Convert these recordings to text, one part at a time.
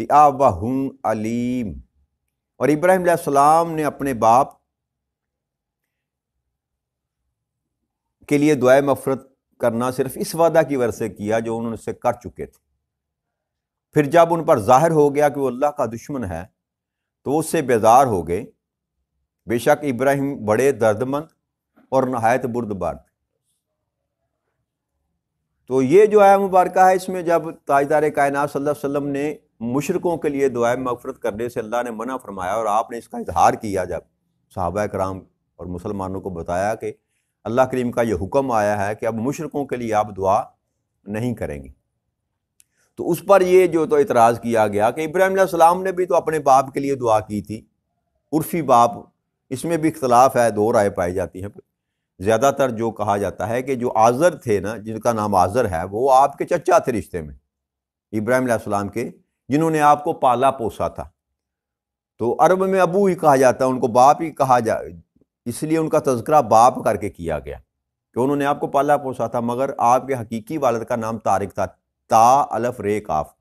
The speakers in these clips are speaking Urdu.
لِآبَہُمْ علیم۔ اور ابراہیم علیہ السلام نے اپنے باپ کے لیے دعائے مغفرت کرنا صرف اس وعدہ کی وجہ سے کیا جو انہوں نے اس سے کر چکے تھے۔ پھر جب ان پر ظاہر ہو گیا کہ وہ اللہ کا دشمن ہے تو اس سے بیزار ہو گئے۔ بے شک ابراہیم بڑے درد مند اور نہایت بردبار تھے۔ تو یہ جو آیہ مبارکہ ہے، اس میں جب تاجدار کائنات صلی اللہ علیہ وسلم نے مشرکوں کے لیے دعائے مغفرت کرنے سے اللہ نے منع فرمایا اور آپ نے اس کا اظہار کیا، جب صحابہ کرام اور مسلمانوں کو بتایا کہ اللہ کریم کا یہ حکم آیا ہے کہ اب مشرکوں کے لیے آپ دعا نہیں کریں گے، تو اس پر یہ جو تو اعتراض کیا گیا کہ ابراہیم علیہ السلام نے بھی تو اپنے باپ کے لیے دعا کی تھی، عرفی باپ، اس میں بھی اختلاف ہے، دو رائے پائی جاتی ہیں۔ زیادہ تر جو کہا جاتا ہے کہ جو آزر تھے نا، جن کا نام آزر ہے، وہ آپ کے چچا تھے رشتے میں، ابراہیم علیہ السلام کے، جنہوں نے آپ کو پالا پوسا تھا۔ تو عرب میں ابو ہی کہا جاتا ہے، ان کو باپ ہی کہا اس لیے ان کا تذکرہ باپ کر کے کیا گیا کہ انہوں نے آپ کو پالا پوسا تھا، مگر آپ کے حقیقی والد کا نام طارق تھا، تا الف رے کاف،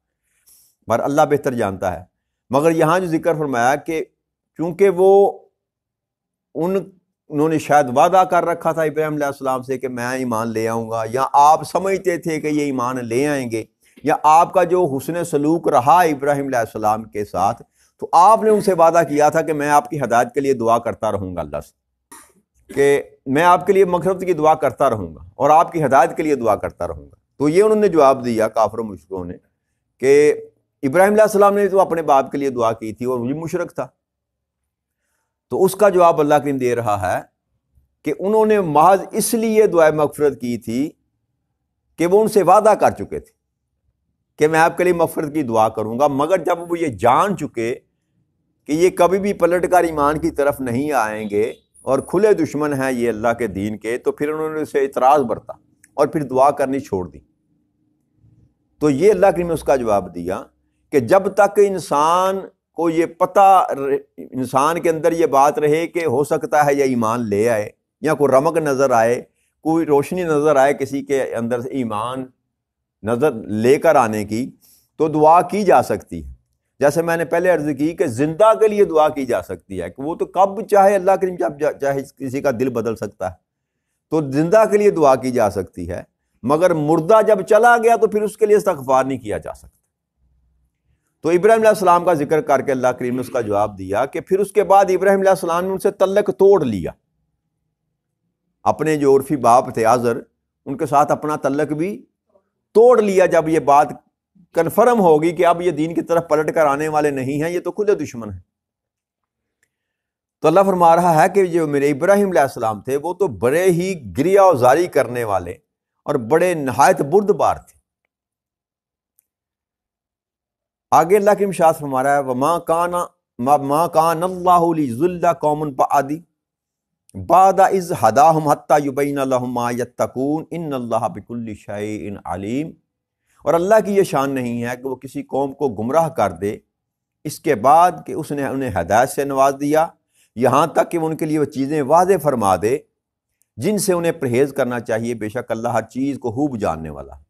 پر اللہ بہتر جانتا ہے۔ مگر یہاں جو ذکر فرمایا کہ چونکہ وہ انہوں نے شاید وعدہ کر رکھا تھا ابراہیم علیہ السلام سے کہ میں ایمان لے آؤں گا، یا آپ سمجھتے تھے کہ یہ ایمان لے آئیں گے، یا آپ کا جو حسن سلوک رہا ابراہیم علیہ السلام کے ساتھ، تو آپ نے ان سے وعدہ کیا تھا کہ میں آپ کی ہدایت کے لیے دعا کرتا رہوں گا اللہ سے، کہ میں آپ کے لیے مغفرت کی دعا کرتا رہوں گا اور آپ کی ہدایت کے لیے دعا کرتا رہوں گا۔ تو یہ انہوں نے جواب دیا کافر و مشرکوں نے کہ ابراہیم علیہ السلام نے تو اپنے باپ کے لیے دعا کی تھی اور وہ مشرک تھا۔ تو اس کا جواب اللہ کریم دے رہا ہے کہ انہوں نے محض اس لیے دعائے مغفرت کی تھی کہ وہ ان سے وعدہ کر چکے تھے کہ میں آپ کے لیے مغفرت کی دعا کروں گا، مگر جب وہ یہ جان چکے کہ یہ کبھی بھی پلٹ کر ایمان کی طرف نہیں آئیں گے اور کھلے دشمن ہیں یہ اللہ کے دین کے، تو پھر انہوں نے اسے اعتراض برتا اور پھر دعا کرنی چھوڑ دی۔ تو یہ اللہ کریم نے اس کا جواب دیا کہ جب تک انسان کو یہ پتہ، انسان کے اندر یہ بات رہے کہ ہو سکتا ہے یہ ایمان لے آئے، یا کوئی رمق نظر آئے، کوئی روشنی نظر آئے کسی کے اندر سے ایمان نظر لے کر آنے کی، تو دعا کی جا سکتی ہے۔ جیسے میں نے پہلے عرض کی کہ زندہ کے لیے دعا کی جا سکتی ہے کہ وہ تو کب چاہے اللہ کریم جب چاہے کسی کا دل بدل سکتا ہے، تو زندہ کے لیے دعا کی جا سکتی ہے، مگر مردہ جب چلا گیا تو پھر اس کے لیے استغفار نہیں کیا جا سکتا۔ تو ابراہیم علیہ السلام کا ذکر کر کے اللہ کریم نے اس کا جواب دیا کہ پھر اس کے بعد ابراہیم علیہ السلام نے ان سے تعلق توڑ لیا، اپنے جو عرفی باپ تھے آزر، ان کے ساتھ اپنا تعلق بھی توڑ لیا جب یہ بات کنفرم ہوگی کہ اب یہ دین کی طرف پلٹ کر آنے والے نہیں ہیں، یہ تو کھلے دشمن ہیں۔ تو اللہ فرما رہا ہے کہ جو میرے ابراہیم علیہ السلام تھے وہ تو بڑے ہی گریہ و زاری کرنے والے اور بڑے نہایت بردبار تھے۔ آگے اللہ کی ارشاد فرما رہا ہے وَمَا كَانَ اللَّهُ لِيُضِلَّ قَوْمًا بَعْدَ إِذْ هَدَاهُمْ حَتَّى يُبَيِّنَ لَهُم مَّا يَتَّقُونَ إِنَّ اللَّهَ بِكُلِّ شَيْءٍ عَلِيمٌ۔ اور اللہ کی یہ شان نہیں ہے کہ وہ کسی قوم کو گمراہ کر دے اس کے بعد کہ اس نے انہیں ہدایت سے نواز دیا، یہاں تک کہ وہ ان کے لیے وہ چیزیں واضح فرما دے جن سے انہیں پرہیز کرنا چاہیے۔ بے شک اللہ ہر چیز کو خوب جاننے والا ہے۔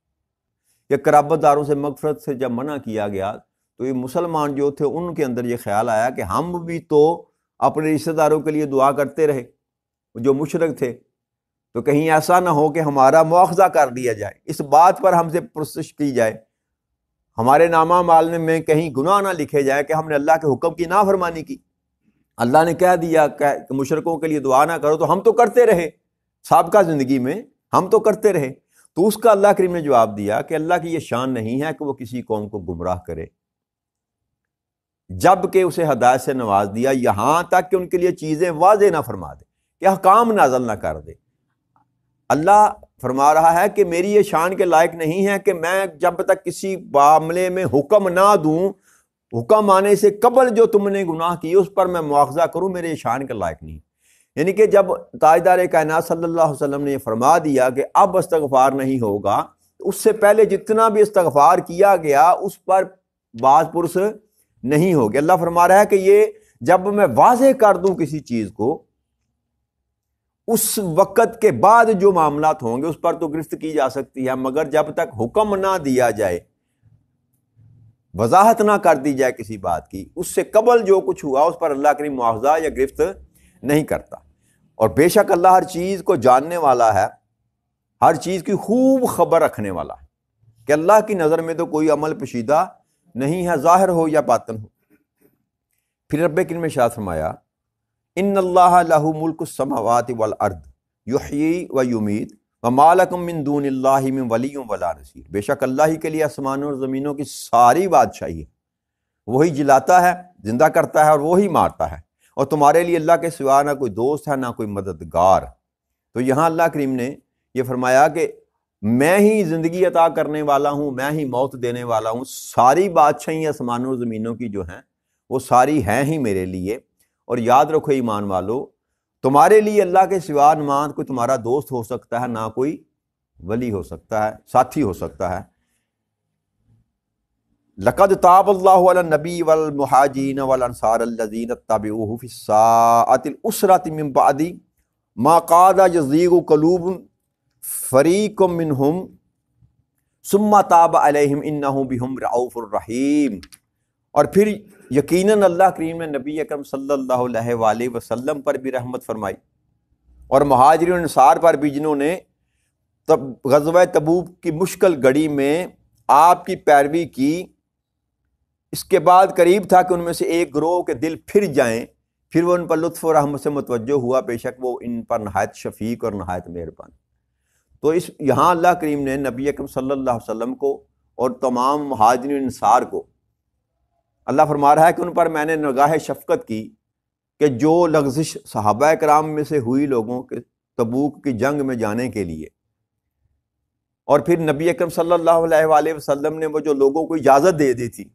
کہ قرابت داروں سے مغفرت سے جب منع کیا گیا تو یہ مسلمان جو تھے ان کے اندر یہ خیال آیا کہ ہم بھی تو اپنے رشتہ داروں کے لیے دعا کرتے رہے جو مشرک تھے، تو کہیں ایسا نہ ہو کہ ہمارا مواخذہ کر دیا جائے، اس بات پر ہم سے پرسش کی جائے، ہمارے نامہ اعمال میں کہیں گناہ نہ لکھے جائے کہ ہم نے اللہ کے حکم کی نافرمانی کی۔ اللہ نے کہہ دیا کہ مشرکوں کے لیے دعا نہ کرو، تو ہم تو کرتے رہے، سابقہ زندگی میں ہم تو کرتے رہے۔ تو اس کا اللہ کریم نے جواب دیا کہ اللہ کی یہ شان نہیں ہے کہ وہ کسی قوم کو گمراہ کرے جب کہ اسے ہدایت سے نواز دیا، یہاں تک کہ ان کے لیے چیزیں واضح نہ فرما دے، کہ احکام نازل نہ کر دے۔ اللہ فرما رہا ہے کہ میری یہ شان کے لائق نہیں ہے کہ میں جب تک کسی معاملے میں حکم نہ دوں، حکم آنے سے قبل جو تم نے گناہ کی اس پر میں مواخذہ کروں، میرے یہ شان کے لائق نہیں۔ یعنی کہ جب تاجدار کائنات صلی اللہ علیہ وسلم نے یہ فرما دیا کہ اب استغفار نہیں ہوگا، اس سے پہلے جتنا بھی استغفار کیا گیا اس پر باز پرس نہیں ہوگی۔ اللہ فرما رہا ہے کہ یہ جب میں واضح کر دوں کسی چیز کو، اس وقت کے بعد جو معاملات ہوں گے اس پر تو گرفت کی جا سکتی ہے، مگر جب تک حکم نہ دیا جائے وضاحت نہ کر دی جائے کسی بات کی، اس سے قبل جو کچھ ہوا اس پر اللہ کریم مواخذہ یا گرفت نہیں کرتا۔ اور بے شک اللہ ہر چیز کو جاننے والا ہے، ہر چیز کی خوب خبر رکھنے والا ہے، کہ اللہ کی نظر میں تو کوئی عمل پوشیدہ نہیں ہے، ظاہر ہو یا باطن ہو۔ پھر رب کریم نے ارشاد فرمایا ان اللہ لہ ملک السماوات والارض یحیی و یمیت وما لکم من دون اللہ من ولی ولا نصیر۔ بے شک اللہ ہی کے لیے آسمانوں اور زمینوں کی ساری بادشاہی ہے، وہی جلاتا ہے، زندہ کرتا ہے اور وہی مارتا ہے، اور تمہارے لیے اللہ کے سوا نہ کوئی دوست ہے نہ کوئی مددگار۔ تو یہاں اللہ کریم نے یہ فرمایا کہ میں ہی زندگی عطا کرنے والا ہوں، میں ہی موت دینے والا ہوں، ساری بادشاہی آسمانوں اور زمینوں کی جو ہیں وہ ساری ہیں ہی میرے لیے۔ اور یاد رکھو ایمان والو، تمہارے لیے اللہ کے سوا نہ کوئی تمہارا دوست ہو سکتا ہے، نہ کوئی ولی ہو سکتا ہے، ساتھی ہو سکتا ہے۔ لقد تاب اللہ علی النبی والمہاجرین والانصار الذین اتبعوہ فی الساعۃ العسرۃ من بعد ما قاد یزیغ قلوب فریق منہم ثم تاب علیہم انہ بہم رؤوف الرحیم۔ اور پھر یقیناً اللہ کریم نے نبی اکرم صلی اللہ علیہ وآلہ وسلم پر بھی رحمت فرمائی، اور مہاجرین و انصار پر بھی، جنہوں نے غزوہ تبوک کی مشکل گھڑی میں آپ کی پیروی کی۔ اس کے بعد قریب تھا کہ ان میں سے ایک گروہ کے دل پھر جائیں، پھر وہ ان پر لطف و رحمت سے متوجہ ہوا، بے شک وہ ان پر نہایت شفیق اور نہایت مہربان۔ تو یہاں اللہ کریم نے نبی اکرم صلی اللہ علیہ وسلم کو اور تمام مہاجرین انصار کو اللہ فرما رہا ہے کہ ان پر میں نے نگاہ شفقت کی، کہ جو لغزش صحابہ کرام میں سے ہوئی لوگوں کے تبوک کی جنگ میں جانے کے لیے، اور پھر نبی اکرم صلی اللہ علیہ وآلہ وسلم نے وہ جو لوگوں کو اجازت دے دی تھی،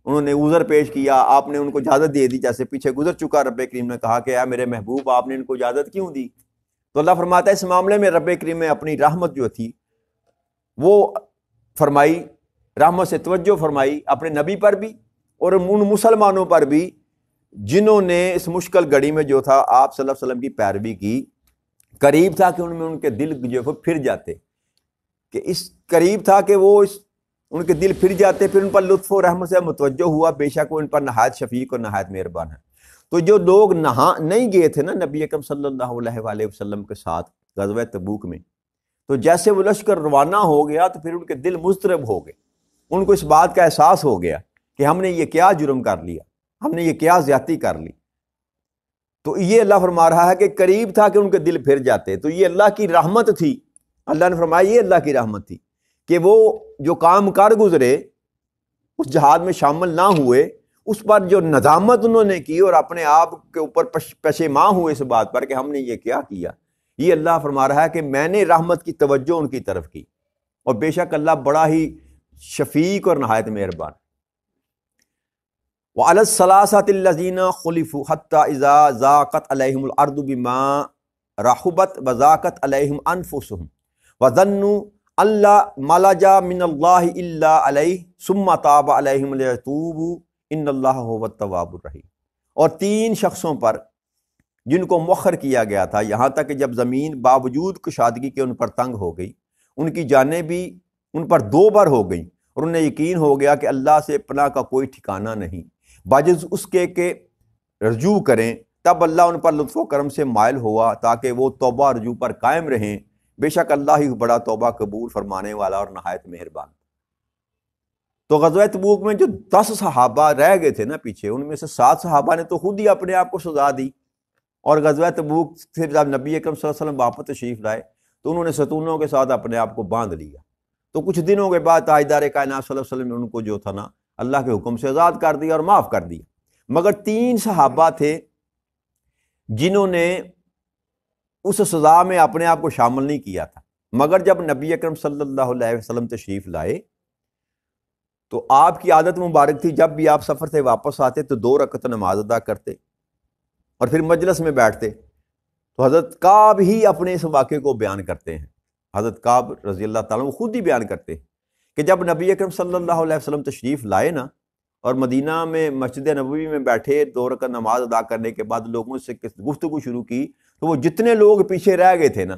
انہوں نے عذر پیش کیا، آپ نے ان کو اجازت دے دی، جیسے پیچھے گزر چکا، رب کریم نے کہا کہ اے میرے محبوب آپ نے ان کو اجازت کیوں دی؟ تو اللہ فرماتا ہے اس معاملے میں رب کریم نے اپنی رحمت جو تھی وہ فرمائی، رحمت سے توجہ فرمائی اپنے نبی پر بھی اور ان مسلمانوں پر بھی جنہوں نے اس مشکل گھڑی میں جو تھا آپ صلی اللہ علیہ وسلم کی پیروی کی۔ قریب تھا کہ ان کے دل جو پھر جاتے، کہ اس قریب تھا کہ وہ ان کے دل پھر جاتے، پھر ان پر لطف و رحمت سے متوجہ ہوا، بے شک وہ ان پر نہایت شفیق اور نہایت مہربان ہے۔ تو جو لوگ نہیں گئے تھے نا نبی اکرم صلی اللہ علیہ وآلہ وسلم کے ساتھ غزوہ تبوک میں، تو جیسے وہ لشکر روانہ ہو گیا تو پھر ان کے دل مضطرب ہو گئے، ان کو اس بات کا احساس ہو گیا کہ ہم نے یہ کیا جرم کر لیا، ہم نے یہ کیا زیادتی کر لی۔ تو یہ اللہ فرما رہا ہے کہ قریب تھا کہ ان کے دل پھر جاتے، تو یہ اللہ کی رحمت تھی۔ اللہ نے فرمایا یہ اللہ کی رحمت تھی کہ وہ جو کام کر گزرے، اس جہاد میں شامل نہ ہوئے، اس پر جو ندامت انہوں نے کی اور اپنے آپ کے اوپر پشیماں ہوئے اس بات پر کہ ہم نے یہ کیا کیا، یہ اللہ فرما رہا ہے کہ میں نے رحمت کی توجہ ان کی طرف کی، اور بے شک اللہ بڑا ہی شفیق اور نہایت مہربان۔ وعلی الثلاثۃ الذین خلفوا حتی اذا ضاقت علیہم الارض بما رحبت وضاقت علیہم انفسہم وظنوا اللہ ملجا من اللہ الا علیہ ثم تاب علیہم لیتوبوا ان اللہ هو التواب الرحیم۔ اور 3 شخصوں پر جن کو مؤخر کیا گیا تھا، یہاں تک کہ جب زمین باوجود کشادگی کے ان پر تنگ ہو گئی، ان کی جانیں بھی ان پر 2 بار ہو گئیں، اور انہیں یقین ہو گیا کہ اللہ سے پناہ کا کوئی ٹھکانہ نہیں، باجز اس کے کہ رجوع کریں، تب اللہ ان پر لطف و کرم سے مائل ہوا تاکہ وہ توبہ رجوع پر قائم رہیں، بے شک اللہ ہی بڑا توبہ قبول فرمانے والا اور نہایت مہربان۔ تو غزوہ تبوک میں جو 10 صحابہ رہ گئے تھے نا پیچھے، ان میں سے 7 صحابہ نے تو خود ہی اپنے آپ کو سزا دی، اور غزوہ تبوک سے جب نبی اکرم صلی اللہ علیہ وسلم واپس تشریف لائے تو انہوں نے ستونوں کے ساتھ اپنے آپ کو باندھ لیا۔ تو کچھ دنوں کے بعد تاجدار کائنات صلی اللہ علیہ وسلم نے ان کو جو تھا نا اللہ کے حکم سے آزاد کر دیا اور معاف کر دیا۔ مگر 3 صحابہ تھے جنہوں نے اس سزا میں اپنے آپ کو شامل نہیں کیا تھا، مگر جب نبی اکرم صلی اللہ علیہ وسلم تشریف لائے تو آپ کی عادت مبارک تھی، جب بھی آپ سفر سے واپس آتے تو 2 رکعت نماز ادا کرتے اور پھر مجلس میں بیٹھتے۔ تو حضرت کعب ہی اپنے اس واقعے کو بیان کرتے ہیں، حضرت کعب رضی اللہ تعالیٰ عنہ خود ہی بیان کرتے ہیں کہ جب نبی اکرم صلی اللہ علیہ وسلم تشریف لائے نا اور مدینہ میں مسجد نبوی میں بیٹھے 2 رکعت نماز ادا کرنے کے بعد لوگوں سے گفتگو شروع کی، تو وہ جتنے لوگ پیچھے رہ گئے تھے نا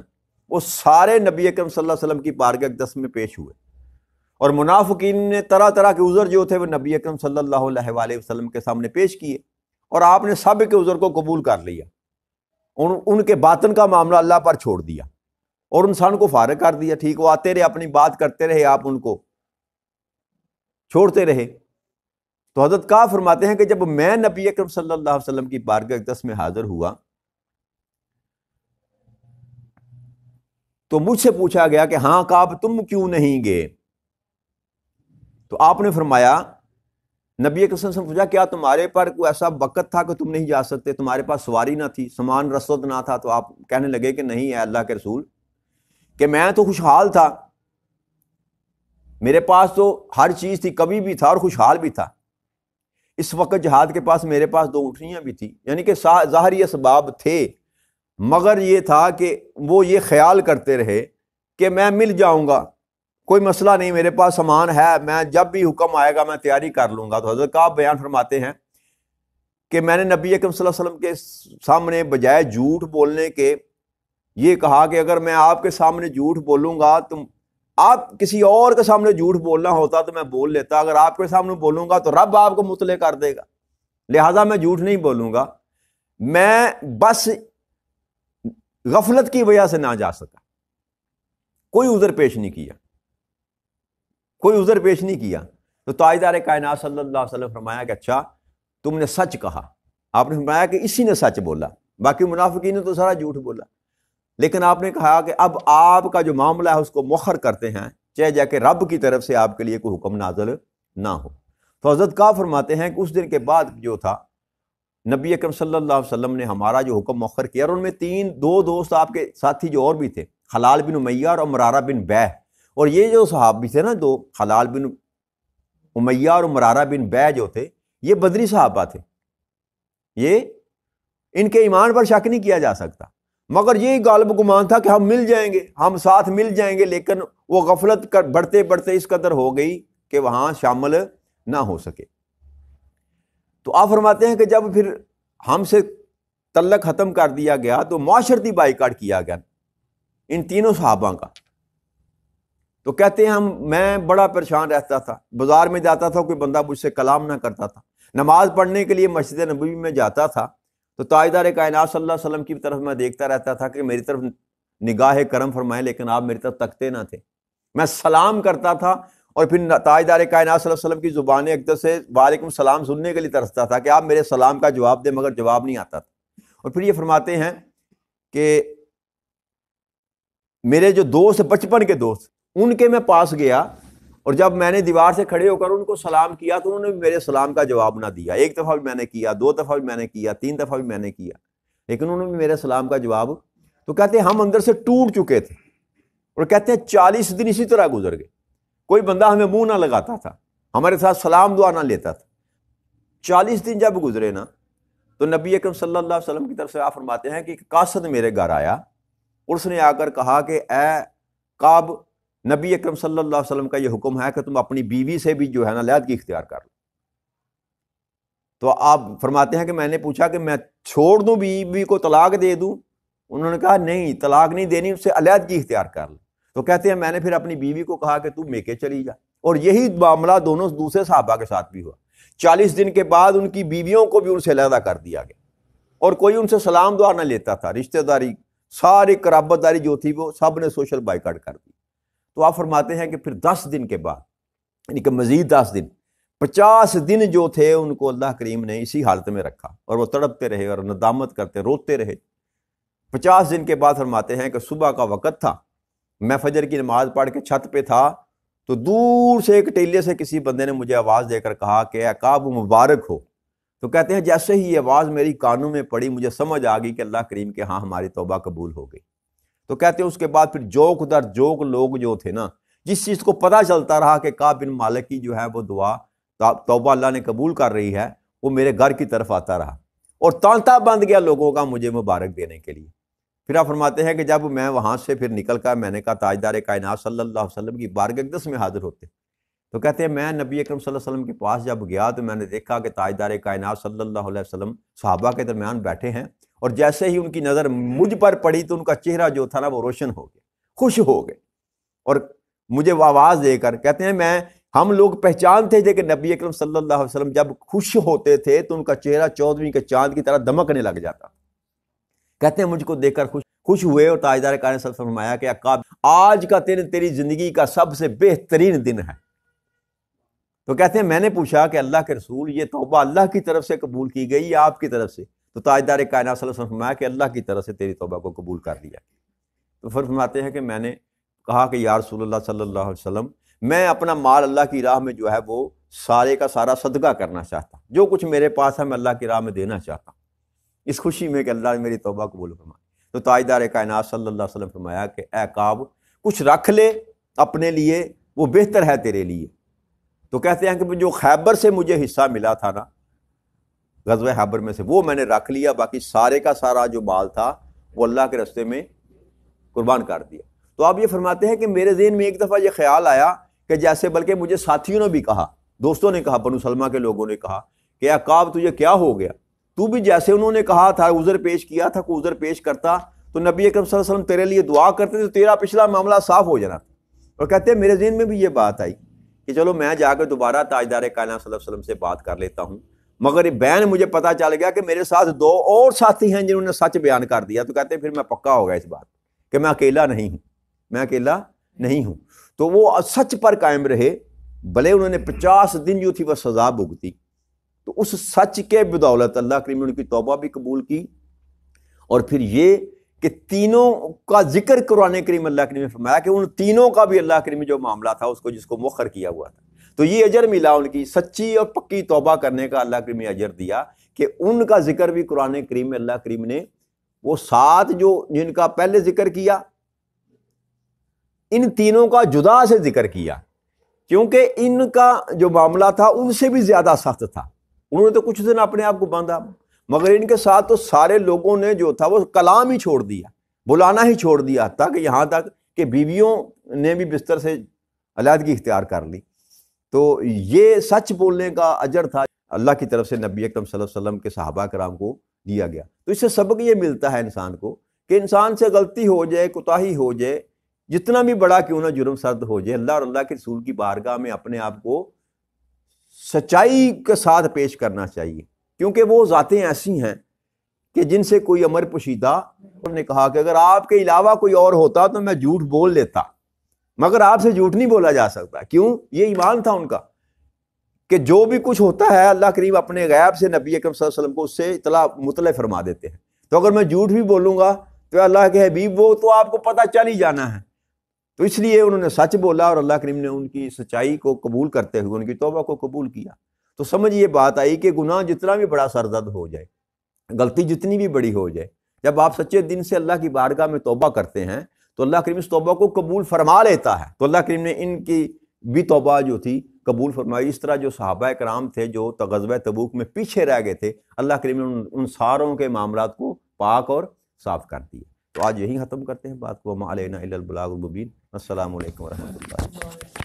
وہ سارے نبی اکرم صلی اللہ علیہ وسلم کی بارگاہ اقدس میں پیش ہوئے، اور منافقین نے طرح طرح کے عذر جو تھے وہ نبی اکرم صلی اللہ علیہ وآلہ وسلم کے سامنے پیش کیے، اور آپ نے سب کے عذر کو قبول کر لیا، ان کے باطن کا معاملہ اللہ پر چھوڑ دیا اور انسان کو فارغ کر دیا۔ ٹھیک، وہ آتے رہے، اپنی بات کرتے رہے، آپ ان کو چھوڑتے رہے۔ تو حضرت کعب فرماتے ہیں کہ جب میں نبی اکرم صلی اللہ علیہ وسلم کی بارگاہ اقدس میں حاضر ہوا تو مجھ سے پوچھا گیا کہ ہاں کعب تم کیوں نہیں گئے؟ تو آپ نے فرمایا، نبی اکرم صلی اللہ علیہ وسلم پوچھا کیا تمہارے پر کوئی ایسا وقت تھا کہ تم نہیں جا سکتے، تمہارے پاس سواری نہ تھی، سامان رسد نہ تھا؟ تو آپ کہنے لگے کہ نہیں ہے اللہ کے رسول، کہ میں تو خوشحال تھا، میرے پاس تو ہر چیز تھی، کبھی بھی تھا اور خوشحال بھی تھا۔ اس وقت جہاد کے پاس میرے پاس 2 اونٹنیاں بھی تھی، یعنی کہ ظاہری اسباب تھے، مگر یہ تھا کہ وہ یہ خیال کرتے رہے کہ میں مل جاؤں گا، کوئی مسئلہ نہیں، میرے پاس سامان ہے، میں جب بھی حکم آئے گا میں تیاری کر لوں گا۔ تو حضرت کعب بیان فرماتے ہیں کہ میں نے نبی اکرم صلی اللہ علیہ وسلم کے سامنے بجائے جھوٹ بولنے کے یہ کہا کہ اگر میں آپ کے سامنے جھوٹ بولوں گا تو آپ کسی اور کے سامنے جھوٹ بولنا ہوتا تو میں بول لیتا، اگر آپ کے سامنے بولوں گا تو رب آپ کو مطلع کر دے گا، لہٰذا میں جھوٹ نہیں بولوں گا۔ میں بس غفلت کی وجہ سے نہ جا سکا، کوئی عذر پیش نہیں کیا، کوئی عذر پیش نہیں کیا۔ تو تاجدار کائنات صلی اللہ علیہ وسلم فرمایا کہ اچھا تم نے سچ کہا۔ آپ نے فرمایا کہ اسی نے سچ بولا، باقی منافقین نے تو سارا جھوٹ بولا، لیکن آپ نے کہا کہ اب آپ کا جو معاملہ ہے اس کو مؤخر کرتے ہیں، چاہے جا کے رب کی طرف سے آپ کے لیے کوئی حکم نازل نہ ہو۔ تو حضرت کعب فرماتے ہیں کہ اس دن کے بعد جو تھا نبی اکرم صلی اللہ علیہ وسلم نے ہمارا جو حکم مؤخر کیا، اور ان میں 2 دوست آپ کے ساتھی جو اور بھی تھے، خلال بن امیہ اور مرارہ بن بیہ، اور یہ جو صحابی تھے نا 2، خلال بن امیہ اور مرارہ بن بیہ جو تھے، یہ بدری صحابہ تھے، یہ ان کے ایمان پر شک نہیں کیا جا سکتا، مگر یہ غالب گمان تھا کہ ہم مل جائیں گے، ہم ساتھ مل جائیں گے، لیکن وہ غفلت بڑھتے بڑھتے اس قدر ہو گئی کہ وہاں شامل نہ ہو سکے۔ تو آپ فرماتے ہیں کہ جب پھر ہم سے تعلق ختم کر دیا گیا تو معاشرتی بائیکاٹ کیا گیا ان تینوں صحابہ کا۔ تو کہتے ہیں میں بڑا پریشان رہتا تھا، بازار میں جاتا تھا کوئی بندہ مجھ سے کلام نہ کرتا تھا، نماز پڑھنے کے لیے مسجد نبوی میں جاتا تھا تو تاجدار کائنات صلی اللہ علیہ وسلم کی طرف میں دیکھتا رہتا تھا کہ میری طرف نگاہ کرم فرمائے، لیکن آپ میری طرف تکتے نہ تھے۔ میں سلام کرتا تھا اور پھر تاجدار کائنات صلی اللہ علیہ وسلم کی زبان اقدس سے وعلیکم السلام سننے کے لیے ترستا تھا کہ آپ میرے سلام کا جواب دیں، مگر جواب نہیں آتا تھا۔ اور پھر یہ فرماتے ہیں کہ میرے جو دوست بچپن کے دوست، ان کے میں پاس گیا اور جب میں نے دیوار سے کھڑے ہو کر ان کو سلام کیا تو انہوں نے میرے سلام کا جواب نہ دیا۔ 1 دفعہ بھی میں نے کیا، 2 دفعہ بھی میں نے کیا، 3 دفعہ بھی میں نے کیا، لیکن انہوں نے میرے سلام کا جواب۔ تو کہتے ہیں ہم اندر سے ٹوٹ چکے تھے، اور کہتے ہیں 40 دن اسی طرح گزر گئے، کوئی بندہ ہمیں منہ نہ لگاتا تھا، ہمارے ساتھ سلام دعا نہ لیتا تھا۔ 40 دن جب گزرے نا تو نبی اکرم صلی اللہ علیہ وسلم کی طرف سے آپ فرماتے ہیں کہ ایک قاصد میرے گھر آیا اور اس نے آ کر کہا کہ اے کعب، نبی اکرم صلی اللہ علیہ وسلم کا یہ حکم ہے کہ تم اپنی بیوی سے بھی جو ہے نا علیحدگی اختیار کر لو۔ تو آپ فرماتے ہیں کہ میں نے پوچھا کہ میں چھوڑ دوں بیوی کو، طلاق دے دوں؟ انہوں نے کہا نہیں، طلاق نہیں دینی، اس سے علیحدگی اختیار کر لو۔ تو کہتے ہیں میں نے پھر اپنی بیوی کو کہا کہ تو میکے چلی جا، اور یہی معاملہ دونوں دوسرے صحابہ کے ساتھ بھی ہوا۔ 40 دن کے بعد ان کی بیویوں کو بھی ان سے علیحدہ کر دیا گیا، اور کوئی ان سے سلام دعا نہ لیتا تھا، رشتہ داری ساری قرابت داری جو تھی وہ سب نے سوشل بائیکاٹ کر دی۔ تو آپ فرماتے ہیں کہ پھر 10 دن کے بعد، یعنی کہ مزید 10 دن، 50 دن جو تھے ان کو اللہ کریم نے اسی حالت میں رکھا، اور وہ تڑپتے رہے اور ندامت کرتے روتے رہے۔ 50 دن کے بعد فرماتے ہیں کہ صبح کا وقت تھا، میں فجر کی نماز پڑھ کے چھت پہ تھا تو دور سے ایک ٹیلے سے کسی بندے نے مجھے آواز دے کر کہا کہ اے کعب مبارک ہو۔ تو کہتے ہیں جیسے ہی یہ آواز میری کانوں میں پڑی مجھے سمجھ آ گئی کہ اللہ کریم کے ہاں ہماری توبہ قبول ہو گئی۔ تو کہتے ہیں اس کے بعد پھر جوک در جوک لوگ جو تھے نا، جس چیز کو پتہ چلتا رہا کہ کعب بن مالک کی جو ہے وہ دعا توبہ اللہ نے قبول کر رہی ہے، وہ میرے گھر کی طرف آتا رہا اور تانتا بند گیا لوگوں کا مجھے مبارک دینے کے لیے۔ پھر آپ فرماتے ہیں کہ جب میں وہاں سے پھر نکل کر میں نے کہا تاجدار کائنات صلی اللہ علیہ وسلم کی بارگاہ اقدس میں حاضر ہوتے، تو کہتے ہیں میں نبی اکرم صلی اللہ علیہ وسلم کے پاس جب گیا تو میں نے دیکھا کہ تاجدار کائنات صلی اللہ علیہ وسلم صحابہ کے درمیان بیٹھے ہیں، اور جیسے ہی ان کی نظر مجھ پر پڑی تو ان کا چہرہ جو تھا نا وہ روشن ہو گیا، خوش ہو گئے، اور مجھے آواز دے کر کہتے ہیں ہم لوگ پہچانتے تھے کہ نبی اکرم صلی اللہ علیہ وسلم جب خوش ہوتے تھے تو ان کا چہرہ 14ویں کے چاند کی طرح دمکنے لگ جاتا. کہتے ہیں مجھ کو دیکھ کر خوش ہوئے اور تاجدار کائنات صلی اللہ علیہ وسلم نے فرمایا کہ عقاب آج کا دن تیری زندگی کا سب سے بہترین دن ہے. تو کہتے ہیں میں نے پوچھا کہ اللہ کے رسول یہ توبہ اللہ کی طرف سے قبول کی گئی یا آپ کی طرف سے؟ تو تاجدار کائنات صلی اللہ علیہ وسلم نے فرمایا کہ اللہ کی طرف سے تیری توبہ کو قبول کر لیا. تو پھر فرماتے ہیں کہ میں نے کہا کہ یا رسول اللہ صلی اللہ علیہ وسلم میں اپنا مال اللہ کی راہ میں جو ہے وہ سارے کا سارا صدقہ کرنا چاہتا ہوں، جو کچھ میرے پاس ہے میں اللہ کی راہ میں دینا چاہتا ہوں، اس خوشی میں کہ اللہ نے میری توبہ قبول فرمائی. تو تاجدار کائنات صلی اللہ علیہ وسلم فرمایا کہ اے عقاب کچھ رکھ لے اپنے لیے، وہ بہتر ہے تیرے لیے. تو کہتے ہیں کہ جو خیبر سے مجھے حصہ ملا تھا نا، غزوہ خیبر میں سے، وہ میں نے رکھ لیا، باقی سارے کا سارا جو مال تھا وہ اللہ کے راستے میں قربان کر دیا. تو آپ یہ فرماتے ہیں کہ میرے ذہن میں ایک دفعہ یہ خیال آیا کہ جیسے بلکہ مجھے ساتھیوں نے بھی کہا، دوستوں نے کہا، بنو سلمہ کے لوگوں نے کہا کہ عقاب تجھے کیا ہو گیا؟ تو بھی جیسے انہوں نے کہا تھا عذر پیش کیا تھا، کوئی عذر پیش کرتا تو نبی اکرم صلی اللہ علیہ وسلم تیرے لیے دعا کرتے تو تیرا پچھلا معاملہ صاف ہو جانا تھا. اور کہتے ہیں میرے ذہن میں بھی یہ بات آئی کہ چلو میں جا کر دوبارہ تاجدار کائنات صلی اللہ علیہ وسلم سے بات کر لیتا ہوں. مگر بین مجھے پتا چل گیا کہ میرے ساتھ 2 اور ساتھی ہیں جنہوں نے سچ بیان کر دیا. تو کہتے ہیں پھر میں پکا ہو گیا اس بات کہ میں اکیلا نہیں ہوں. تو وہ سچ پر قائم رہے، بھلے انہوں نے 50 دن جو تھی وہ سزا بھگتی، تو اس سچ کے بدولت اللہ کریم نے ان کی توبہ بھی قبول کی. اور پھر یہ کہ تینوں کا ذکر قرآن کریم اللہ کریم نے فرمایا کہ ان تینوں کا بھی اللہ کریم جو معاملہ تھا اس کو جس کو مؤخر کیا ہوا تھا، تو یہ اجر ملا ان کی سچی اور پکی توبہ کرنے کا. اللہ کریم نے اجر دیا کہ ان کا ذکر بھی قرآن کریم میں اللہ کریم نے وہ 7 جو جن کا پہلے ذکر کیا، ان تینوں کا جدا سے ذکر کیا، کیونکہ ان کا جو معاملہ تھا ان سے بھی زیادہ سخت تھا. انہوں نے تو کچھ دن اپنے آپ کو باندھا، مگر ان کے ساتھ تو سارے لوگوں نے جو تھا وہ کلام ہی چھوڑ دیا، بلانا ہی چھوڑ دیا، تاکہ یہاں تک کہ بیویوں نے بھی بستر سے علیحدگی اختیار کر لی. تو یہ سچ بولنے کا اجر تھا اللہ کی طرف سے نبی اکرم صلی اللہ علیہ وسلم کے صحابہ کرام کو دیا گیا. تو اس سے سبق یہ ملتا ہے انسان کو کہ انسان سے غلطی ہو جائے، کوتاہی ہو جائے، جتنا بھی بڑا کیوں نہ جرم سرد ہو جائے، اللہ اور اللہ کے رسول کی بارگاہ میں اپنے آپ کو سچائی کے ساتھ پیش کرنا چاہیے، کیونکہ وہ ذاتیں ایسی ہیں کہ جن سے کوئی امر پوشیدہ. انہوں نے کہا کہ اگر آپ کے علاوہ کوئی اور ہوتا تو میں جھوٹ بول لیتا، مگر آپ سے جھوٹ نہیں بولا جا سکتا. کیوں؟ یہ ایمان تھا ان کا کہ جو بھی کچھ ہوتا ہے اللہ کریم اپنے غیب سے نبی اکرم صلی اللہ علیہ وسلم کو اس سے مطلع فرما دیتے ہیں. تو اگر میں جھوٹ بھی بولوں گا تو اللہ کے حبیب وہ تو آپ کو پتہ چل ہی جانا ہے. تو اس لیے انہوں نے سچ بولا اور اللہ کریم نے ان کی سچائی کو قبول کرتے ہوئے ان کی توبہ کو قبول کیا. تو سمجھ یہ بات آئی کہ گناہ جتنا بھی بڑا سرزد ہو جائے، غلطی جتنی بھی بڑی ہو جائے، جب آپ سچے دل سے اللہ کی بارگاہ میں توبہ کرتے ہیں تو اللہ کریم اس توبہ کو قبول فرما لیتا ہے. تو اللہ کریم نے ان کی بھی توبہ جو تھی قبول فرمائی. اس طرح جو صحابہ کرام تھے جو غزوہ تبوک میں پیچھے رہ گئے تھے، اللہ کریم نے ان ساروں کے معاملات کو پاک اور صاف کر دیا. تو آج یہی ختم کرتے ہیں بات کو. وما علینا الا البلاغ المبین. السلام علیکم ورحمۃ اللہ.